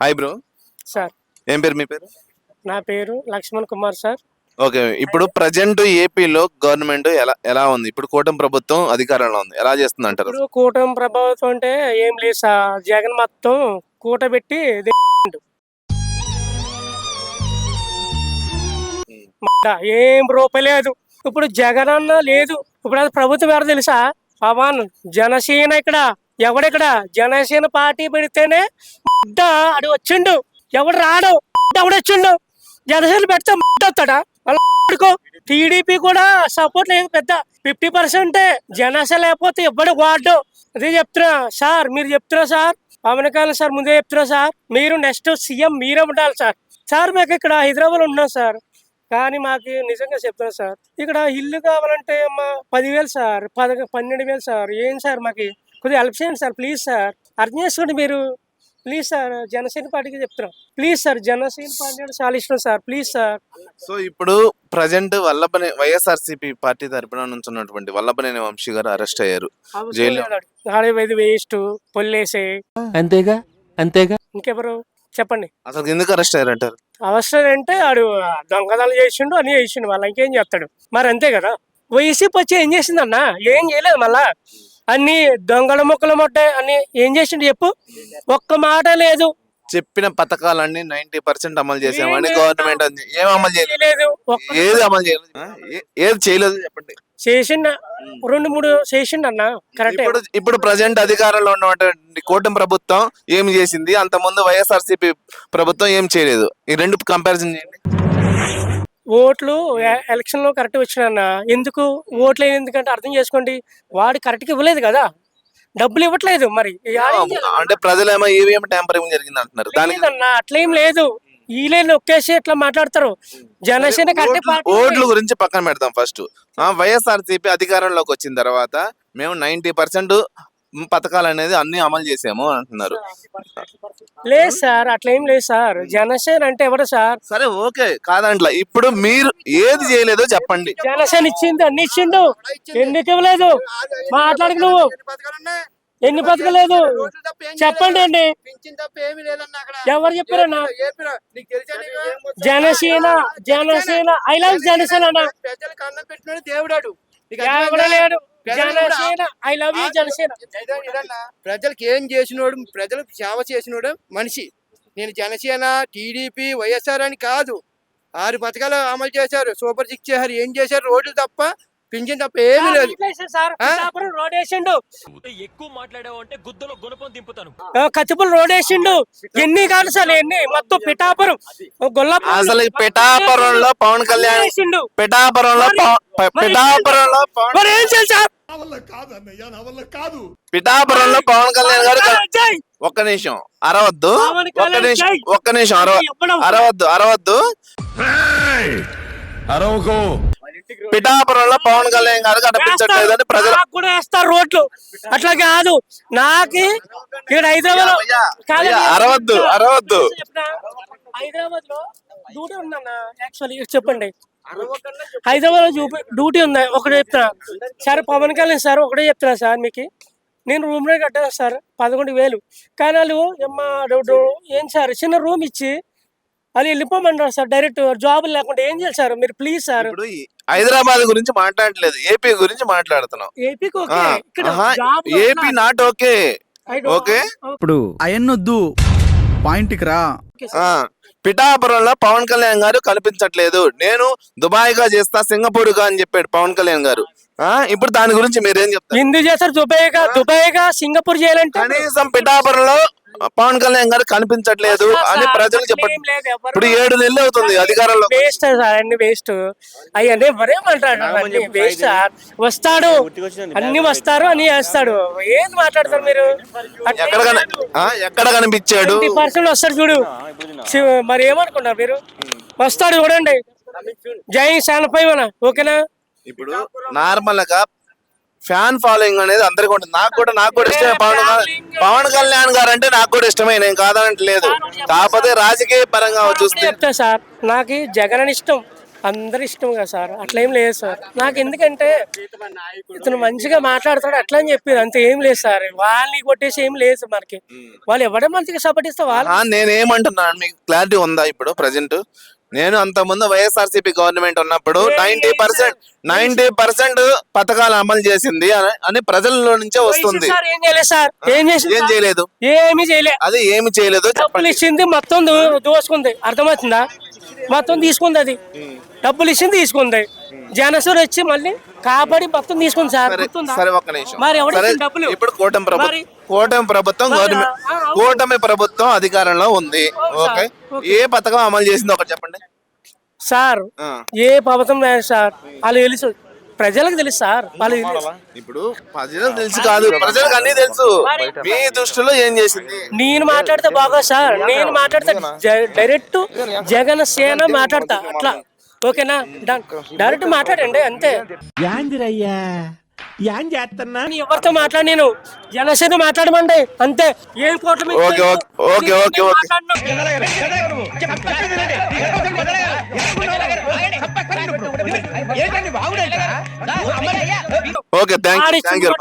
Hi bro. Sir ఏం పేరు మీ పేరు? నా పేరు లక్ష్మణ్ కుమార్ సార్. ఓకే, ఇప్పుడు ప్రజెంట్ ఏపీలో గవర్నమెంట్ ఎలా ఎలా ఉంది? ఇప్పుడు కూటమి ప్రభుత్వం అధికారంలో ఉంది, ఎలా చేస్తుంది అంటారు? ఇప్పుడు కూటమి ప్రభావితం అంటే ఏం లేదు సార్. జగన్ మొత్తం కూటబెట్టి ఏం రూపాయి లేదు. ఇప్పుడు జగన్ అన్న లేదు. ఇప్పుడు అది ప్రభుత్వం ఎవరు తెలుసా? పవన్ జనసేన. ఎవడిక్కడ జనసేన పార్టీ పెడితేనే అడు వచ్చిండు. ఎవడు రాడు, ఎవడొచ్చిండు. జనసేన పెడితే వస్తాడా? టీడీపీ కూడా సపోర్ట్ లేదు పెద్ద. 50% జనసేన లేకపోతే ఇవ్వడు వాడు. అదే చెప్తున్నా సార్. మీరు చెప్తున్నా సార్, పవన్ కళ్యాణ్ సార్ ముందే చెప్తున్నా సార్, మీరు నెక్స్ట్ సీఎం మీరే ఉండాలి సార్. సార్ మాకు ఇక్కడ హైదరాబాద్ ఉన్నాం సార్, కానీ మాకు నిజంగా చెప్తున్నా సార్, ఇక్కడ ఇల్లు కావాలంటే అమ్మా 10,000 సార్, 12,000 సార్. ఏం సార్ మాకు కొద్దిగా హెల్ప్ చేయండి సార్, ప్లీజ్ సార్. అర్థం చేసుకోండి మీరు, ప్లీజ్ సార్. జనసేన పార్టీకి చెప్తున్నాం, ప్లీజ్ సార్. జనసేన పార్టీ అంటే చాలా ఇష్టం సార్, ప్లీజ్ సార్. సో ఇప్పుడు ప్రజెంట్ వైఎస్ఆర్సీపీ పార్టీ తరపున నుంచున్నటువంటి వల్లభనేని వంశీ గారు అరెస్ట్ అయ్యారు జైల్లో. వేస్ట్ పొల్లేసే అంతేగా అంతేగా. ఇంకెవరు చెప్పండి? అసలు ఎందుకు అరెస్ట్ అయ్యారు అంటారు? అవసరం అంటే ఆడు దొంగతనాలు చేసిండు, అని చేసిండు. వాళ్ళ ఇంకేం చేస్తాడు మరి, అంతే కదా. వైసీపీ వచ్చి ఏం చేసిందన్నా? ఏం చేయలేదు. మళ్ళా అన్ని దొంగల మొక్కలు మొట్టాయి అన్ని. ఏం చేసిండు చెప్పు? ఒక్క మాట లేదు. చెప్పిన పథకాలన్నీ 90% అమలు చేసామని గవర్నమెంట్ ఏం అమలు చేయలేదు. ఏది అమలు చేయలేదు, ఏది చేయలేదు చెప్పండి. చేసిండ 2-3 చేసిండు అన్న, కరెక్ట్. ఇప్పుడు ప్రజెంట్ అధికారంలో ఉన్నటువంటి కూటమి ప్రభుత్వం ఏం చేసింది, అంత ముందు వైఎస్ఆర్సీపీ ప్రభుత్వం ఏం చేయలేదు. ఈ రెండు కంపారిజన్ చేయండి. ఓట్లు ఎలక్షన్ లో కరెక్ట్ వచ్చిన ఎందుకు ఓట్లు ఎందుకంటే అర్థం చేసుకోండి, వాడు కరెక్ట్గా ఇవ్వలేదు కదా, డబ్బులు ఇవ్వట్లేదు. మరి అంటే ప్రజలేమో ఈవీఎం ట్యాంపరింగ్ జరిగింది అంటున్నారు. అట్లేం లేదు. వీళ్ళే నొక్కేసి ఎట్లా మాట్లాడతారు. జనసేన ఓట్ల గురించి పక్కన పెడతాం. ఫస్ట్ వైఎస్ఆర్సీపీ అధికారంలోకి వచ్చిన తర్వాత మేము 90% పథకాలు అనేది అన్ని అమలు చేసాము అంటున్నారు. లేదు సార్, అట్లేం లేదు సార్. జనసేన అంటే ఎవరు సార్? సరే ఓకే కాదంట్లా. ఇప్పుడు మీరు ఏది చేయలేదో చెప్పండి. జనసేన ఇచ్చింది, అన్ని ఇచ్చిండు. ఎందుకు ఇవ్వలేదు? మాట్లాడకు నువ్వు. ఎన్ని పథకాలేదు చెప్పండి అండి. ఎవరు చెప్పారన్నా? జనసేన జనసేన ఐ లవ్ జనసేన అన్న. దేవుడాడు Janasena I love you Janasena. ప్రజలకు ఏం చేసినోడు, ప్రజలకు సేవ చేసినోడు మనిషి. నేను జనసేన, టీడీపీ, వైఎస్ఆర్ అని కాదు. 6 పథకాలు అమలు చేశారు, సూపర్ 6 చేశారు. ఏం చేశారు? రోడ్లు తప్ప, పింఛన్ తప్ప ఏమీ లేదు. రోడ్ వేసిండు. ఎక్కువ మాట్లాడావు అంటే గుద్దలో గుణపం దింపుతాను. కత్తిపూలు రోడ్ వేసిండు. ఎన్ని కాదు సార్, ఎన్ని మొత్తం పిఠాపురం గొల్లపురం. అసలు పిఠాపురంలో పవన్ కళ్యాణ్ వేసిండు. పిఠాపురంలో ఏం చేశారు? పిఠాపురంలో పవన్ కళ్యాణ్ గారు ఒక్క నిమిషం అరవద్దు, ఒక్క నిమిషం అరవద్దు. పిఠాపురంలో పవన్ కళ్యాణ్ గారు కనిపించట్లేదని ప్రజలు కూడా వేస్తారు రోడ్లు. అట్లా కాదు. నాకు ఇక్కడ అరవద్దు. హైదరాబాద్ లో డ్యూటీ ఉందన్న. యాక్చువల్లీ చెప్పండి, హైదరాబాద్ లో డ్యూటీ ఉంది. ఒకటి చెప్తున్నా సార్, పవన్ కళ్యాణ్ సార్ ఒకటే చెప్తున్నా సార్, మీకు నేను రూమ్ లో కట్టాను సార్ 11,000. కానీ వాళ్ళు ఏం సార్ చిన్న రూమ్ ఇచ్చి వాళ్ళు వెళ్ళిపోమంటారు సార్. డైరెక్ట్ జాబ్ లేకుండా ఏం చేయాలి సార్ మీరు? Please sir. హైదరాబాద్ గురించి మాట్లాడలేదు, ఏపీ గురించి మాట్లాడుతున్నాం. AP not okay. ఓకే ఇప్పుడు అయన్నొద్దు, పాయింట్కి రా. పిఠాపురంలో పవన్ కళ్యాణ్ గారు కనిపించట్లేదు. నేను దుబాయ్ గా చేస్తా, సింగపూర్ గా అని చెప్పాడు పవన్ కళ్యాణ్ గారు. ఇప్పుడు దాని గురించి మీరేం చెప్తారు? ఎందుకు చేస్తారు? దుబాయ్ గా సింగపూర్ చేయాలంటే కనీసం పిఠాపురంలో పవన్ కళ్యాణ్ గారు కనిపించట్లేదు అని ప్రజలు చెప్పండి. ఇప్పుడు 7 నెలలు అవుతుంది అధికారంలో. వేస్ట్ సార్, అన్ని వేస్ట్. అయ్యన్నీ మరేమంటాడు? Waste sir. వస్తాడు, అన్ని వస్తారు, అని చేస్తాడు. ఏం మాట్లాడతారు మీరు? ఎక్కడ కనిపించాడు? 20% వస్తాడు చూడు. మరి ఏమనుకుంటారు మీరు? వస్తాడు చూడండి. జై శానపైన ఓకేనా? ఇప్పుడు నార్మల్ గా ఫ్యాన్ ఫాలోయింగ్ అనేది అందరికి ఉంటుంది. నాకు కూడా ఇష్టమే పవన్ కళ్యాణ్ గారు అంటే. నాకు కూడా ఇష్టమే, నేను కాదనట్లేదు. కాకపోతే రాజకీయ పరంగా చూస్తే సార్ నాకు జగన్ అని ఇష్టం. అందరు ఇష్టం కదా సార్, అట్లా ఏం లేదు సార్. నాకు ఎందుకంటే ఇతను మంచిగా మాట్లాడతాడు అట్లా అని చెప్పేది, అంత ఏం లేదు సార్. వాళ్ళని కొట్టేసి ఏం లేదు మనకి, వాళ్ళు ఎవడే మంచిగా సపోర్ట్ ఇస్తే వాళ్ళు. నేనేమంటున్నాను మీకు క్లారిటీ ఉందా ఇప్పుడు ప్రజెంట్? నేను అంత ముందు వైఎస్ఆర్సీపీ గవర్నమెంట్ ఉన్నప్పుడు 90% పథకాలు అమలు చేసింది అని ప్రజల్లో నుంచే వస్తుంది. సార్ ఏం చేయలేదు సార్, ఏం చేసింది? ఏం చేయలేదు, ఏమీ చేయలేదు. అది ఏమి చేయలేదు. డబ్బులు ఇచ్చింది మొత్తం దోసుకుంది, అర్థమవుతుందా? మొత్తం తీసుకుంది, అది డబ్బులు ఇచ్చింది తీసుకుంది. జనసేన వచ్చి మళ్ళీ కాపాడి మొత్తం తీసుకుంది సార్, గుర్తుందా? సరే ఒక్క నిమిషం. మరి ఎవరు సరే, ఇచ్చిన డబ్బులు? ఇప్పుడు కూటమి ప్రభుత్వం గవర్నమెంట్, కూటమి ప్రభుత్వం అధికారంలో ఉంది. ఓకే, ఏ పథకం అమలు చేసింది ఒకటి చెప్పండి సార్. ఏ ప్రభుత్వం లేదు సార్, వాళ్ళు తెలుసు, ప్రజలకు తెలుసు సార్. వాళ్ళు ఇప్పుడు ప్రజలకు తెలుసు కాదు, ప్రజలకు అన్ని తెలుసు. మీ దృష్టిలో ఏం చేసింది? నేను మాట్లాడితే బాగా సార్, నేను మాట్లాడితే డైరెక్ట్ జనసేన మాట్లాడతా అట్లా. ఓకేనా, డైరెక్ట్ మాట్లాడండి అంతే. ఎవరితో మాట్లాడి నేను జనసేన మాట్లాడమండి అంతే. ఏం కోట్ల okay okay okay okay okay thank you.